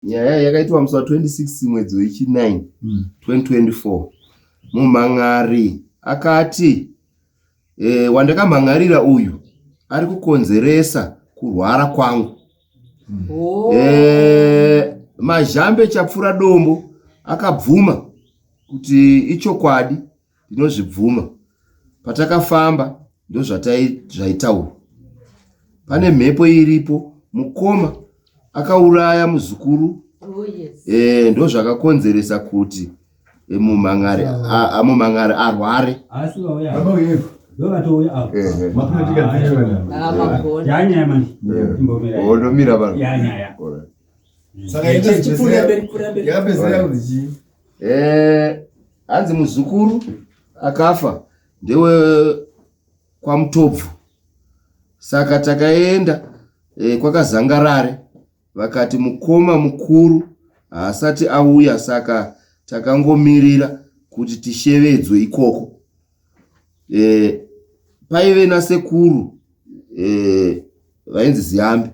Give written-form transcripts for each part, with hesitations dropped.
Nyaya yakaitwa musi wa26 mwedzi wechi9 2024 mumhangari akati wandakamhangarira uyu ari kukonzeresa kurwara kwangu. Mazhambe chapfura dombo akabvuma kuti ichokwadi, ndinozvibvuma. Patakafamba ndozvaitaura. Pane mhepo iripo, mukoma akauraya muzukuru. Ndozvakakonzeresa kuti mumhangari arware. Hanzi muzukuru akafa ndewe kwa Mutobvu. Saka takaenda kwakazangarare, vakati mukoma mukuru haasati auya, saka takangomirira kuti tishevedzwe ikoko. Paive nasekuru vainzi Ziyambe,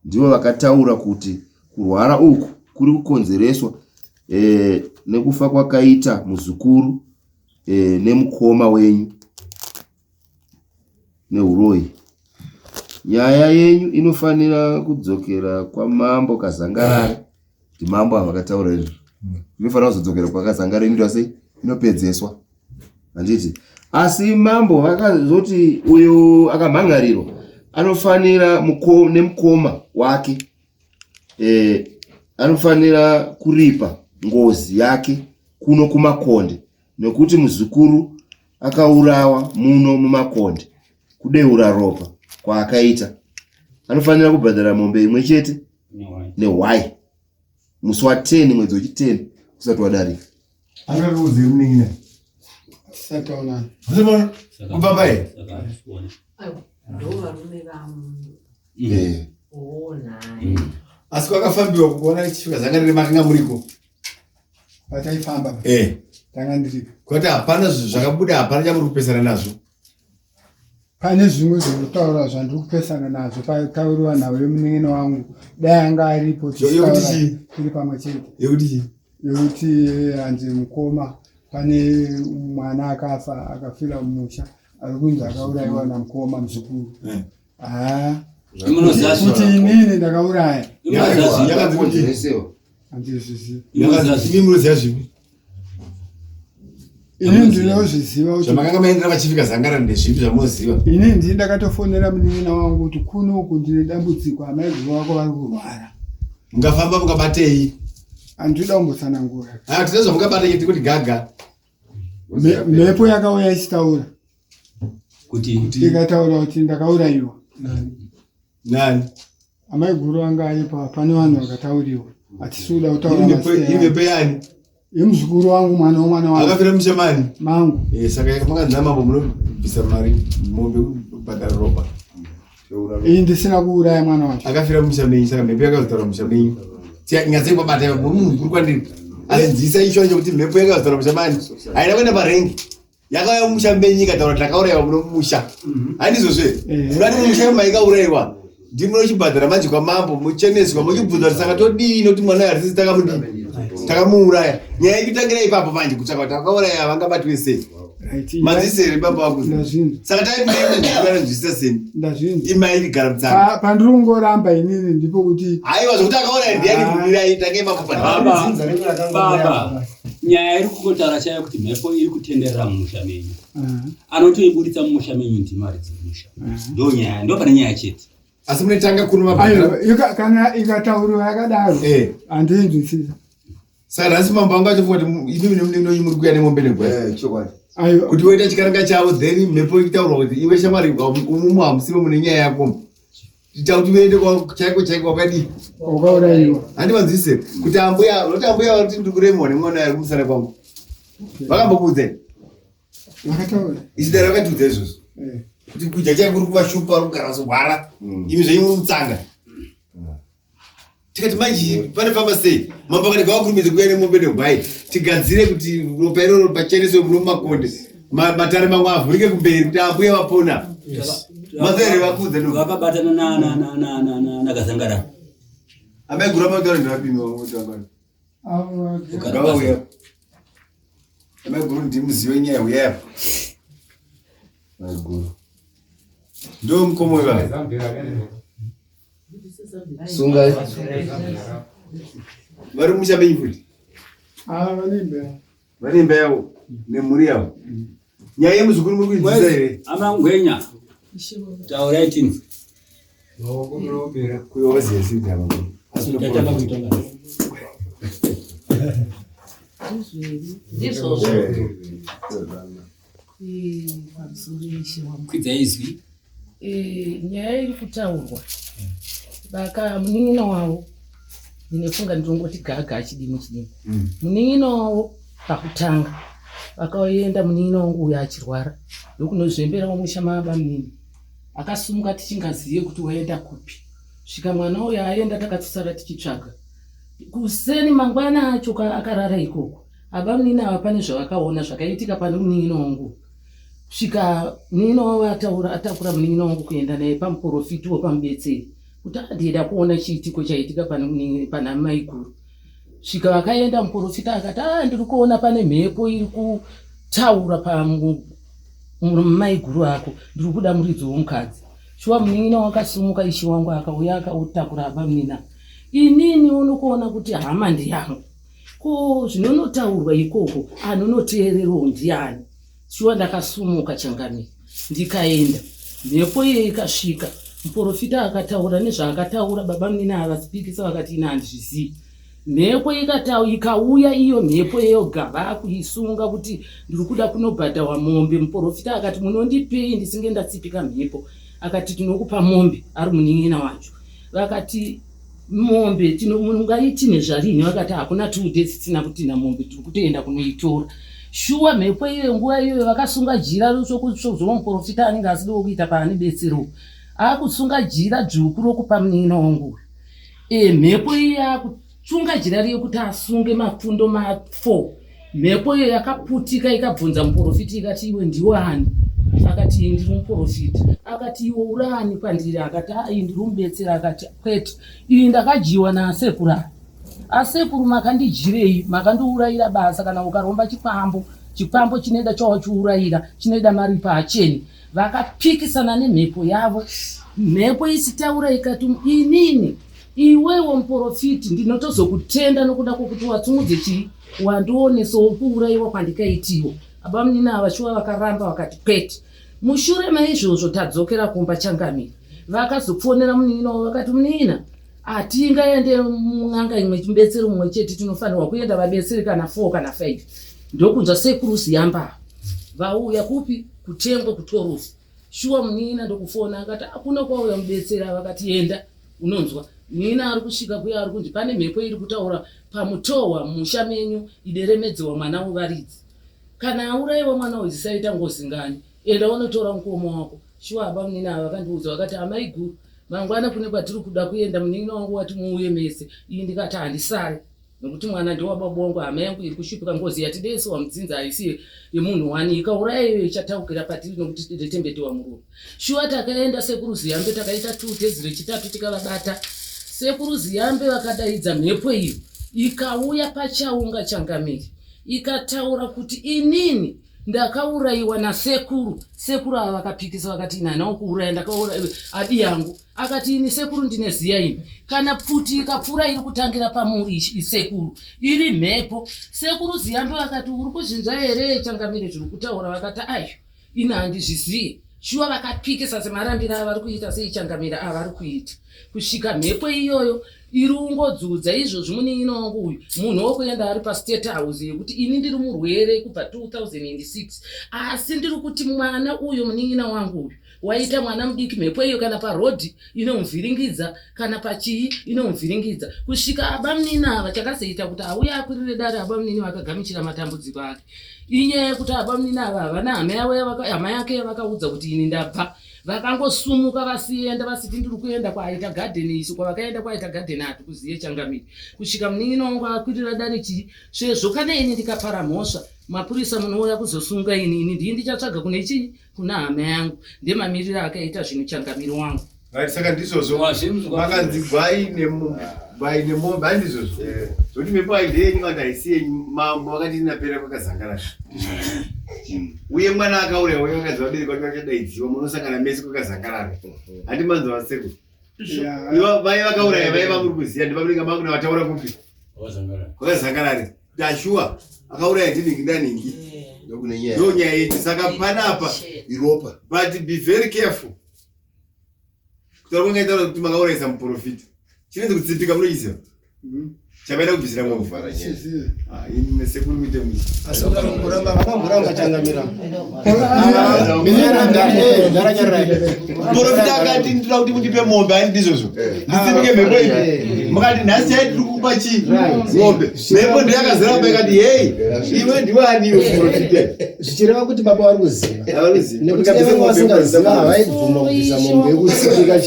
ndivo vakataura kuti kurwara uku kuri kukonzereswa nekufa kwakaita muzukuru nemukoma wenyu neuroyi. Nyaya yenyu inofanira kudzokera kwa Mambo Kazangarare. Kuti Mambo avakataura izvo inofanira kuzodzokera kwa Kazangarare, inoitwa sei? Inopedzeswa, handiti? Asi Mambo vakazoti uyo akamhangarirwa anofanira nemukoma wake anofanira kuripa ngozi yake kuno kumakonde, nekuti muzukuru akaurawa muno mumakonde kudeura ropa kwaakaita. Anofanira kubhadhara mombe imwe chete nehwai musi wa10 mwedzi wechi10 kusati wadarika. Akaruzi mningine sataona kubaba asi kwakafambiwa kuona chifika Zangarare makanga muriko pataifamba tanga ndiripo kuti hapana zvakabuda, hapana chamuri kupesana nazvo. Pane zvimwe zvinotaura zvandiri kupesana nazvo patauriwa nhau yemuningino wangu, dai anga aripo tiri pamwe chete. Yekuti hanzi mukoma pane mwana akafa akafira mumusha, ari kunzi akaurayiwa namukoma muzukuru. Kuti inini ndakauraya yakazviziva zvipi? Ini ndinozviziva kuti zvamakanga maendera vachifika Zangarare ndezvipi zvamunoziva? Ini ndini ndakatofonera munin'ina wangu kuti kunoku ndine dambudziko, amaiguru vako vari kurwara. Mungafamba mukabatei? Handida kumbotsanangura. Tine zvamukabata chete kuti gaga. Mhepo yakauya ichitaura kuti ikataura kuti ndakaurayiwa. Nani? Amaiguru anga aripo, pane vanhu vakatauriwa. Hatisuda kutaura mazita. Imhepo yani? Imuzukuru wangu, mwana wangu. Akafira mushamani? Mangu. Saka makanzi Mambo munobvisa mari mombe Padare ropa. Ini ndisina kuuraya mwana wacho. Akafira mushamenyi, saka mhepo yakazotaura mushamenyi. Ngatse kwabata munhu mukuru kwandiri. Azidzisa icho kuti mhepo yakazotaura mushamani haina kuenda parengi. Yakauya mushamenyi ikataura takaurayiwa munomusha. Handizvozve? Kurani mumusha maikaurayiwa ndimunochibhadhara manje kwa Mambo, mucheneswa muchibvunza kuti saka todii nekuti mwana harisi takamuuraya. Nyaya ikutangira ipapo manje kutsvaka kuti akauraya vangabatwe sei. Madzisere baba vako. Saka tainzwisisa sei? Imai igara mutsanga. Pandiri kungoramba inini ndipo kuti haiwa zvokuti akauraya ndiani kumira itange ipapo baba. Nyaya iri kukotaura chayo kuti mhepo iri kutenderera mumusha menyu. Anotoibuditsa mumusha menyu ndimari dzemusha. Ndo nyaya, ndo pane nyaya chete. Asi munotanga kuno mabhadhara. Kana ikatauriwa yakadaro handinzwisisa. Saka nhasi Mambo anga achifunga kuti imi nemunini muri kuya nemombe negwai. Kuti woita chikaranga chavo, then mhepo ikitaurwa kuti iwe shamwari umumu hamusimo mune nyaya yako. Ita kuti uende chaiko wakadii? Wakaurayiwa. Handivanzwisise kuti ambuya kuti ndiri kuremwa nemwana ari kumusana kwangu. Vakambokuudzai? Vakataura. Isidaro vakatiudza izvozvo. Kuti kudya chai kuri kuvashupa, vari kugara vazohwara. Imi zvenyu muri mutsanga. Tikati manje panofamba sei? Mambo akati ngavakurumidze kuuya nemombe negwai, tigadzire kuti ropa iroro pacheneswe muno mumakonde, matare mamwe avhurike kumberi kuti ambuya vapona. Mazere vakudza vakabatana na Kazangarare. Amegura magari ndapimwa ngokuti abantu. Ngauya. Amegura ndimuziwe nyaya uya. Amegura. Ndo mkomo wa. Sungai. Vari mushabenyi futi. Vari mbeo nemuri yavo. Nyaya yemuzukuru muri kuidzisa here. Amangwenya. Taura itini. Kuyoze sisi hapa. Kwidza izwi. Nyaya iri kutaurwa. Baka munin'ina wavo ndinofunga ndingoti gaga achidimo. Munin'ina wavo pakutanga vakaenda munin'ina wangu uyo achirwara ndokunozvembera wamusha mababa munini akasumuka tichingaziye kuti waenda kupi. Svika mwana uyo aenda takatsara tichitsvaga kuseni mangwana acho akarara ikoko. Aba munini ava pane zvavakaona zvakaitika pane munin'ina wangu. Svika munin'ina wavo atakura munin'ina wangu kuenda naye pamuprofiti wepamubetseri kuti andida kuona chiitiko chaitika pana mai guru. Svika vakaenda muprofita akati ndiri kuona pane mhepo iri kutaura pamai guru ako, ndiri kuda muridzi womukadzi. Shuwa munin'ina wakasumuka ishi wangu akauya akautakura aba munina. Inini unokuona kuti hama ndiyangu. Ko zvinonotaurwa ikoko anonoteererawo ndiani. Shuwa ndakasumuka changamire ndikaenda. Mhepo iyo ikasvika. Muprofita akataura nezvaakataura baba munina avasipikisa vakati ina handizvizivi. Mhepo ikauya iyo mhepo yoga vakuisunga kuti ndiri kuda kunobhadhawa mombe. Muprofita akati munondipei ndisinge ndatsipika mhepo. Akati tinokupa mombe ari munin'ina wacho. Vakati mombe mungaitine zvarini. Vakati hakuna tuude tisina kutina mombe tiri kutoenda kunoitora. Shuwa mhepo iyo nguva iyoyo vakasunga jira rokuzowa muprofita anenge asida kuita paanibetsero. Akusunga jira dzvuku rokupa munin'ina wangu. Mhepo iyo tsunga jira riyo kuti asunge mafundo 4. Mhepo iyo yakaputika ikabvunza muprofiti ikati iwe ndiwani? Akati ndiri muprofiti. Akati iwe urani kwandiri? Akati ndiri mubetsera. Akati kwete, iyi ndakajiwa nasekuru. Asekuru makandijirei? Makandiurayira basa kana ukaromba chipambo chinoida chawachiurayira chinoida maripa acheni. Vakapikisana nemhepo yavo. Mhepo isitaura ikati inini iwewo muprofiti ndinotozokutenda nokuda kwokuti watsumudze chii wandionesawo kuurayiwa kwandikaitiwo. Aba munina ava shuwa vakaramba vakati kwete. Mushure maizvozvo tadzokera kumba changamire. Vakazofonera munin'ina wavo vakati munin'ina hatingaende mun'anga imwe chimbetsero mumwe chete, tinofanirwa kuenda vabetseri kana 4 kana 5. Ndokunzwa sekuru ziyamba vauya kupi kutengwa kutorosi. Shuwa munin'ina ndokufona akati hakuna kwauya mubetsera. Vakati enda unonzwa nina ari kusvika kuya ari kunzi pane mhepo iri kutaura pamutowa musha menyu ideremedzewa mwana wevaridzi. Kana aurayiwa mwana uyu zisaita ngozi ngani. Enda unotora mukoma wako. Shuwa aba munina ava vakandiudza vakati amai guru mangwana kune kwatiri kuda kuenda munin'ina wangu wati muuye mese. Iyi ndikati handisari nokuti mwana ndewababa wangu, hama yangu iri kushupika ngozi yatidese wamudzinza haisi yemunhu wani ikauraya iyo ichataukira patiri nokuti tiretembetewa murume. Shuwa takaenda sekuru ziyambe takaita 2 tezi rechitatu tikavabata. Sekuru ziyambe vakadaidza mhepo iyo ikauya pachaunga changamiri ikataura kuti inini ndakaurayiwa nasekuru. Sekuru ava vakapikisa vakati inana wokuuraya ndakauraya adi yangu. Akati ini sekuru ndineziya ini kana pfuti ikapfura iri kutangira pamuri isekuru iri mhepo. Sekuru ziyambe vakati uri kuzvinzwa here changamire zviri kutaura? Vakati ayo ina handizvizivi. Shuwa vakapikisa semarambira avari kuita sei changamira avari kuita. Kusvika mhepo iyoyo iri ungodzudza izvozvi munin'ina wangu uyu munhu wokuenda ari pastate house yekuti ini ndiri murwere kubva 2006 asi ndiri kuti mwana uyu munin'ina wangu uyu waita mwana mudiki. Mhepo iyo kana parodhi inomuvhiringidza kana pachii inomuvhiringidza. Kusvika aba munini ava chakazoita kuti auya akwirire dare aba munini vakagamuchira matambudziko ake inyaya yekuti aba munini ava havana hama yake vakaudza kuti ini ndabva. Vakangosumuka vasienda vasiti ndiri kuenda kwaita gadheni isu kwavakaenda kwaita gadheni hati kuziye changamire. Kusvika munin'ina wangu akwirira dare chii sezvo kana ini ndikapara mhosva mapurisa munouya kuzosunga ini ndii ndichatsvaga kune chii kuna hama yangu. Ndemamiriro akaita zvinhu changamire wangu. Saka ndizvozvo vakanzi gwai vaine mombe handizvozvo zvokuti mhepo aideyenyu kana aisiye mambo vakati inapera kwakazangana uye mwana akauraya uye vakadzi vabereki vati vachadaidziwa munosangana mese kwakazangarana handi manzwa vaseko vai vakauraya vaiva muri kuziya ndivamuringa mangu navataura kupi kwakazangarani tashuwa akauraya ndiningi ndaningi ndonyaya yedu saka panapa iropa but be very careful kutaura kwangaitaura kuti makaurayisa muprofita chinenzi kutsipika munoiziva chavaida kubvisira mwakuvhara ine sekuru kuite muprofita akati ndira kuti mundipe mombe ani ndizvozvo nditsipike mhepo ipi mukati nhasi chai tiri kupa chii mombe mhepo ndiyakaziramba ikati hei iwe ndiwani muprofita zvichireva kuti baba vari kuziva nekuti vasingaziva havaibvuma kubvisa mombe yekutsipika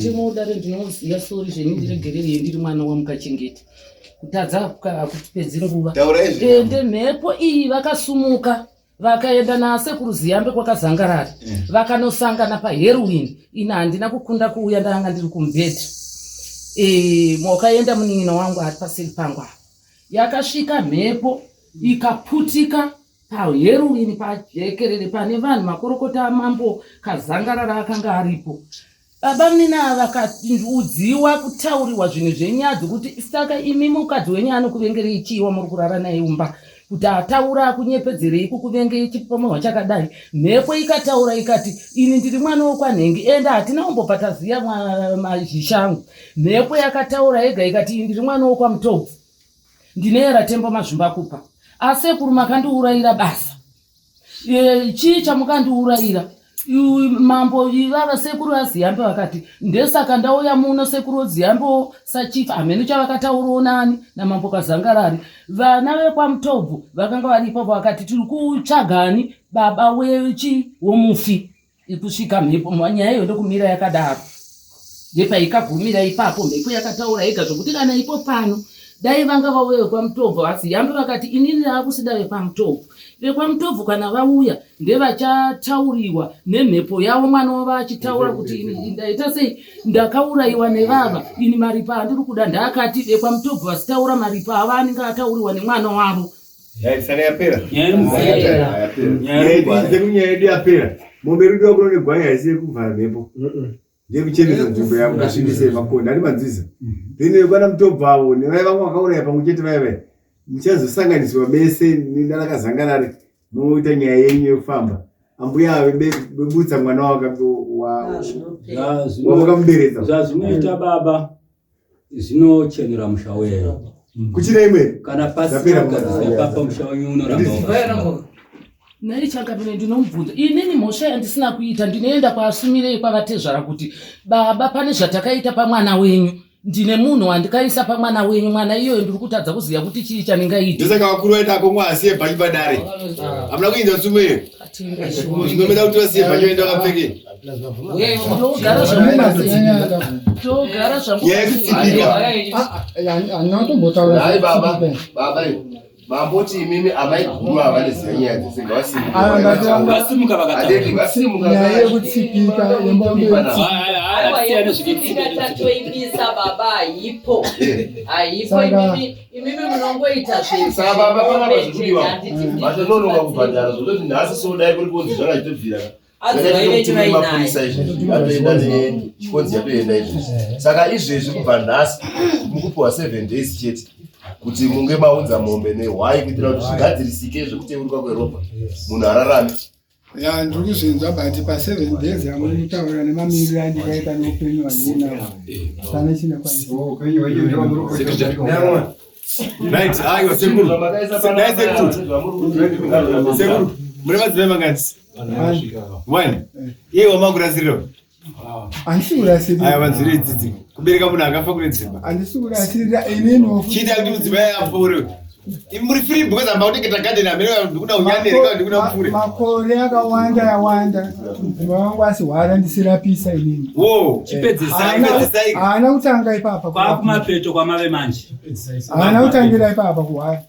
chingudare ndinoziva sori zvenindiregereri ndiri mwana wamukachengeta kutadza kutipedzi nguva ende mhepo iyi vakasumuka vakaenda nasekuru ziyambe kwakazangarara vakanosangana paheroin ina handina kukunda kuuya ndanga ndiri kumubhedha mwakaenda munin'ina wangu ari paseri pangu apa yakasvika mhepo ikaputika paheroin pajekerere pane vanhu makorokota amambo kazangarara akanga aripo baba nina vakaudziwa kutauriwa zvinhu zvenyadzi kuti saka imi mukadzi wenyu anokuvengerei chiwa muri kurara naye umba kuti ataura akunyepedzerei kukuvengei chipomohwa chakadai mhepo ikataura ikati ini ndiri mwana wokwanhengi enda hatina kumbopataziya mazhishangu mhepo yakataura yega ikati ini ndiri mwana wokwamutobvu ndineyera tembo mazvimba kupa asekuru makandiurayira basa chii chamukandiurayira mambo ivava sekuru aziyambe vakati ndesaka ndauya muno sekuru ziyambewo sachifa hamene chavakataurawo nani namambo kazangarari vana vekwamutobvu vakanga varipo vakati tiri kutsvagani baba wechi womufi ikusvika mhepo nyaya iyo ndokumira yakadaro ndepaikagumira ipapo mhepo yakataura yega zvokuti kana ipo pano dai vanga vauya vekwamutobvu asi yambe vakati inini raakusida vekwamutobvu vekwamutobvu kana vauya ndevachatauriwa nemhepo yavo mwana wavo achitaura kuti ndaita sei ndakaurayiwa nevava ini maripa andiri kuda ndaakati vekwamutobvu vasitaura maripa ava anenge atauriwa nemwana wavo nyaya yedu yapera mombe rudi wakuno negwanya haisiye kuvhara mhepo ndekuchenesa nzvimbo yavo kasvibise makonde ani manzwiza then vana mutobvu avo nevai vamwe vakauraya pamwe chete vaivai muchazosanganiswa mese nendarakazangarare muita nyaya yenyu yekufamba ambuya vebutsa mwana wavakamuberedza zvazvinoita baba zvinochenura musha weyo kuchira imwe kana pasipapa musha wenyu unoramba nai chakapine ndinomubvunza inini mhosva yandisina kuita ndinoenda kwaasumirei kwavatezvara kuti baba pane zvatakaita pamwana wenyu ndine munhu wandikaisa pamwana wenyu mwana iyoyo ndiri kutadza kuziva kuti chii chaningaita ndosaka vakuru vaita akomwa asiye bhachi Padare hamuna kuinza tsumo iyo zvinomeda kuti vasiye bhachi vaenda vakapfekei ndogara zvamumaziyanyatombotaurai baba mamboti imimi amaiguma havaniziva nyaya vasimuka nyaya yekutsipika tatoimisa baba haipo imimi munongoita saka baba panapa zvekudiwa vatononoka kubhadhara zvototi nhasi sodai kuri kunzi zvakachitobvira mapurisa izvezvi atoenda nechikonzi yatoenda izvezvi saka izvezvi kubva nhasi mukupiwa 7 days chete kuti munge maudza mombe nehwai kuitira kuti zvigadzirisike zvekuteuruka kweropa munhu ararame ndiri kuzvinzwa but pa7 days yamuri kutaura nemamiriro andikaita neupenyu wandinavo pane chinekwanisa right aiwa sekuru mune madzimai manganzi 1 iye wamangurasiriro handisi kurasirira aya vanzwire idzidzi kubereka munhu akafa kune dzimba handisi kurasirira inini chiita kuti mudzimai apore muri free because amba kutengeta garden amene ndikuda unyandere kana ndikuda mupfure makore akawanda yawanda mudzimai wangu asihwara ndisirapisa inini chipedzisai haana kutanga ipapa kwakumapeto kwamave manje haana kutangira ipapa kuhwara